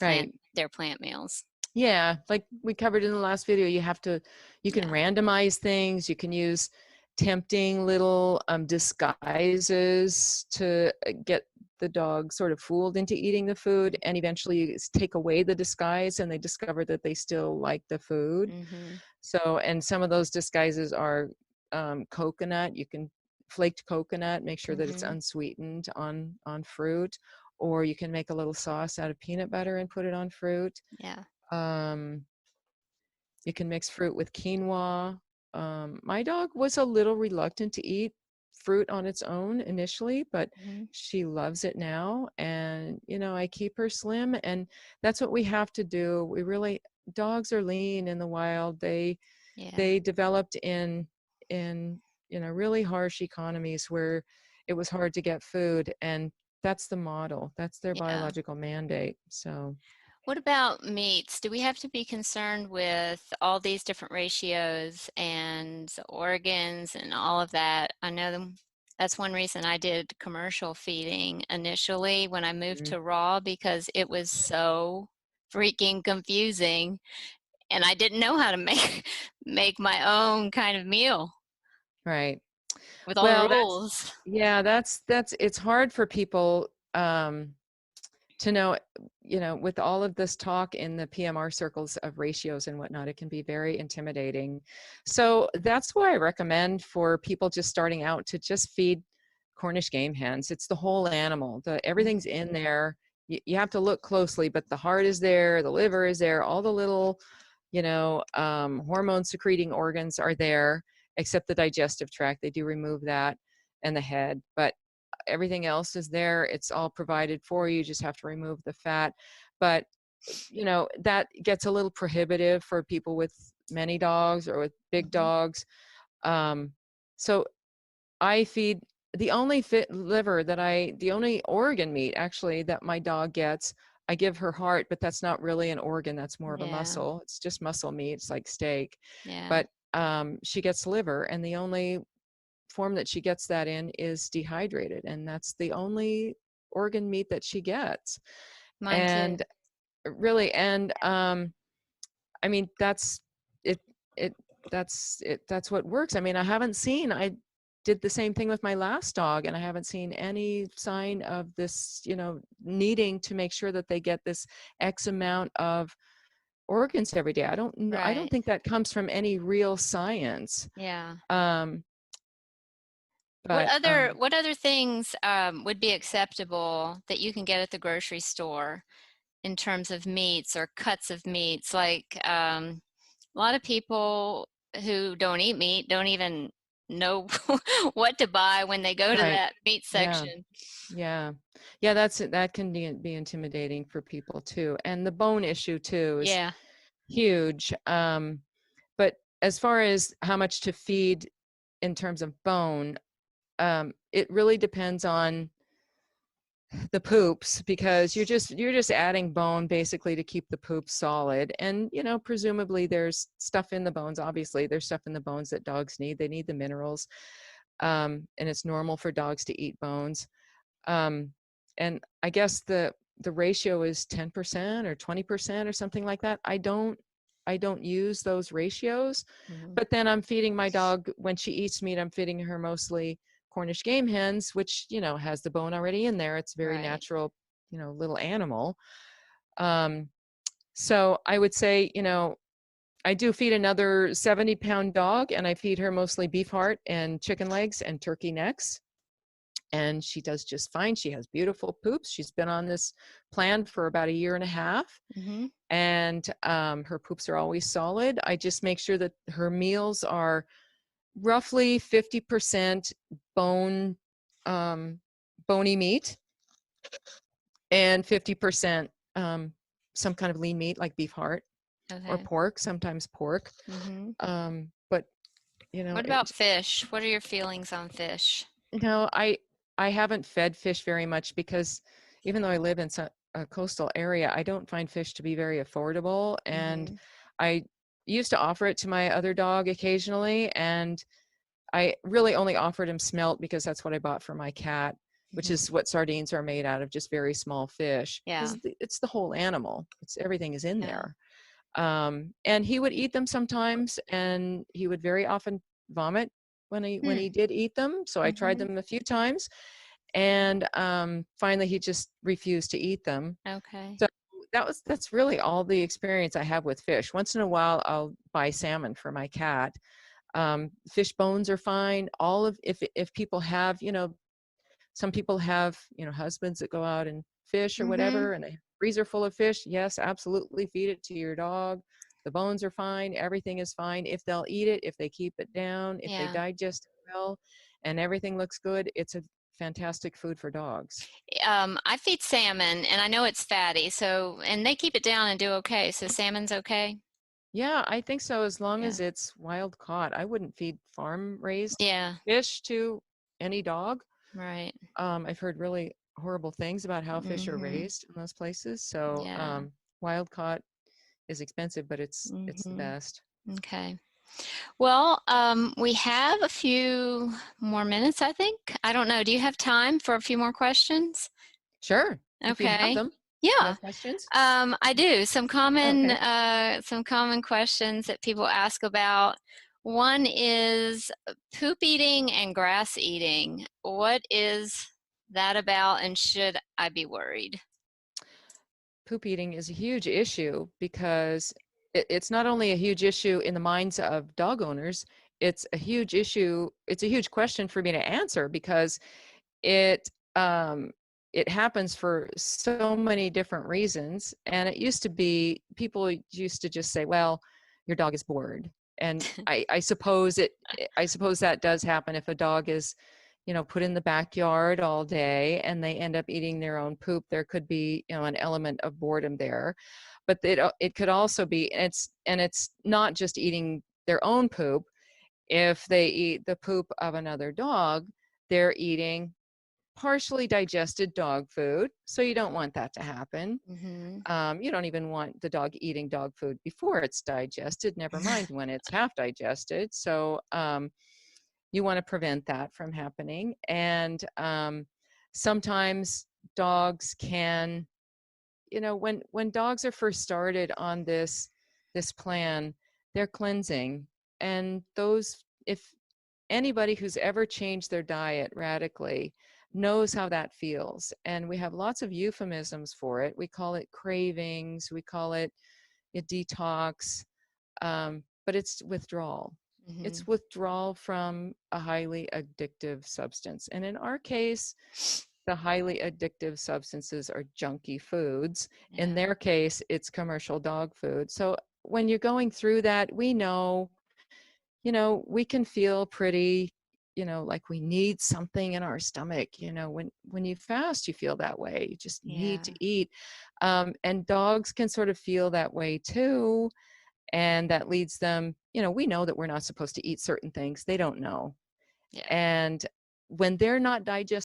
Right. their plant meals. Yeah, like we covered in the last video, you can randomize things. You can use tempting little disguises to get the dog sort of fooled into eating the food, and eventually you take away the disguise and they discover that they still like the food. Mm-hmm. So, and some of those disguises are coconut. You can flaked coconut, make sure that it's Mm-hmm. unsweetened on fruit, or you can make a little sauce out of peanut butter and put it on fruit. Yeah. Um, you can mix fruit with quinoa. My dog was a little reluctant to eat fruit on its own initially, but Mm-hmm. she loves it now. And, I keep her slim, and that's what we have to do. Dogs are lean in the wild. Yeah. They developed in, really harsh economies where it was hard to get food. And that's the model. That's their Yeah. biological mandate. So. What about meats? Do we have to be concerned with all these different ratios and organs and all of that? I know that's one reason I did commercial feeding initially when I moved Mhm. to raw, because it was so freaking confusing and I didn't know how to make my own kind of meal Right. with all the Well, rules. it's hard for people to know, with all of this talk in the PMR circles of ratios and whatnot, it can be very intimidating. So that's why I recommend for people just starting out to just feed Cornish game hens. It's the whole animal. Everything's in there. You have to look closely, but the heart is there, the liver is there, all the little, hormone secreting organs are there, except the digestive tract. They do remove that, and the head, but everything else is there. It's all provided for you. You just have to remove the fat. But, that gets a little prohibitive for people with many dogs or with big Mm-hmm. dogs. So I feed the only the only organ meat actually that my dog gets. I give her heart, but that's not really an organ. That's more of a Yeah. muscle. It's just muscle meat. It's like steak. Yeah. But she gets liver, and the only form that she gets that in is dehydrated, and that's the only organ meat that she gets. Mine too. And really, and I mean, that's it it that's what works. I mean, I did the same thing with my last dog, and I haven't seen any sign of this, needing to make sure that they get this X amount of organs every day. I don't Right. think that comes from any real science. Yeah. um What but other what other things would be acceptable that you can get at the grocery store in terms of meats or cuts of meats? Like a lot of people who don't eat meat don't even know what to buy when they go to right. that meat Yeah. section. Yeah. Yeah, that can be intimidating for people too. And the bone issue too is Yeah. huge. But as far as how much to feed in terms of bone, it really depends on the poops, because you're just adding bone basically to keep the poop solid. And presumably there's stuff in the bones. Obviously there's stuff in the bones that dogs need. They need the minerals. And it's normal for dogs to eat bones. Um, and I guess the ratio is 10% or 20% or something like that. I don't use those ratios, Hmm. but then I'm feeding my dog, when she eats meat, I'm feeding her mostly Cornish game hens, which, has the bone already in there. It's very Right. natural, little animal. Um, so I would say, I do feed another 70-pound dog, and I feed her mostly beef heart and chicken legs and turkey necks. And she does just fine. She has beautiful poops. She's been on this plan for about a year and a half, Hmm. and her poops are always solid. I just make sure that her meals are roughly 50% bone, bony meat, and 50% some kind of lean meat like beef heart or Okay. pork, sometimes pork. Hmm. But What about fish? What are your feelings on fish? no, I haven't fed fish very much, because even though I live in a coastal area, I don't find fish to be very affordable. And Hmm. I used to offer it to my other dog occasionally, and I really only offered him smelt because that's what I bought for my cat. which Mhm. is what sardines are made out of, just very small fish, Yeah. because it's the whole animal. It's everything is in Yeah. there. And he would eat them sometimes, and he would very often vomit when Hmm. he did eat them. So I tried Mhm. them a few times, and finally he just refused to eat them. Okay. So that's really all the experience I have with fish. Once in a while, I'll buy salmon for my cat. Fish bones are fine. All of if people have, some people have, husbands that go out and fish or Mhm. whatever, and a freezer full of fish. Yes, absolutely, feed it to your dog. The bones are fine. Everything is fine if they'll eat it, if they keep it down, if they Yeah. digest it well, and everything looks good. It's a fantastic food for dogs. I feed salmon, and I know it's fatty, so and they keep it down and do okay. So salmon's okay. Yeah, I think so, as long Yeah. as it's wild caught. I wouldn't feed farm raised Yeah. fish to any dog. Right. I've heard really horrible things about how fish are Mhm. raised in those places. So Yeah. wild caught is expensive, but it's the Mhm. best. Okay. Well, we have a few more minutes, I think. I don't know. Do you have time for a few more questions? Sure, if you have Okay. them. You Yeah. have questions? I do. Okay. Some common questions that people ask about. One is poop eating and grass eating. What is that about, and should I be worried? Poop eating is a huge issue because it's not only a huge issue in the minds of dog owners, it's a huge issue. It's a huge question for me to answer because it um, it happens for so many different reasons. And it used to be people used to just say, "Well, your dog is bored," and I suppose that does happen if a dog is, put in the backyard all day and they end up eating their own poop. There could be, an element of boredom there, but it could also be, and it's not just eating their own poop. If they eat the poop of another dog, they're eating partially digested dog food, so you don't want that to happen. Mm-hmm. You don't even want the dog eating dog food before it's digested, never mind when it's half digested. So you want to prevent that from happening. And sometimes dogs can, when dogs are first started on this plan, they're cleansing, and those if anybody who's ever changed their diet radically knows how that feels. And we have lots of euphemisms for it. We call it cravings, we call it a detox, but it's withdrawal. Mm-hmm. It's withdrawal from a highly addictive substance. And in our case, the highly addictive substances are junky foods. In Yeah. their case, it's commercial dog food. So when you're going through that, we know, we can feel pretty, like we need something in our stomach. When you fast, you feel that way. You just need Yeah. to eat. And dogs can sort of feel that way too. And that leads them, we know that we're not supposed to eat certain things. They don't know. Yeah. And when they're not digesting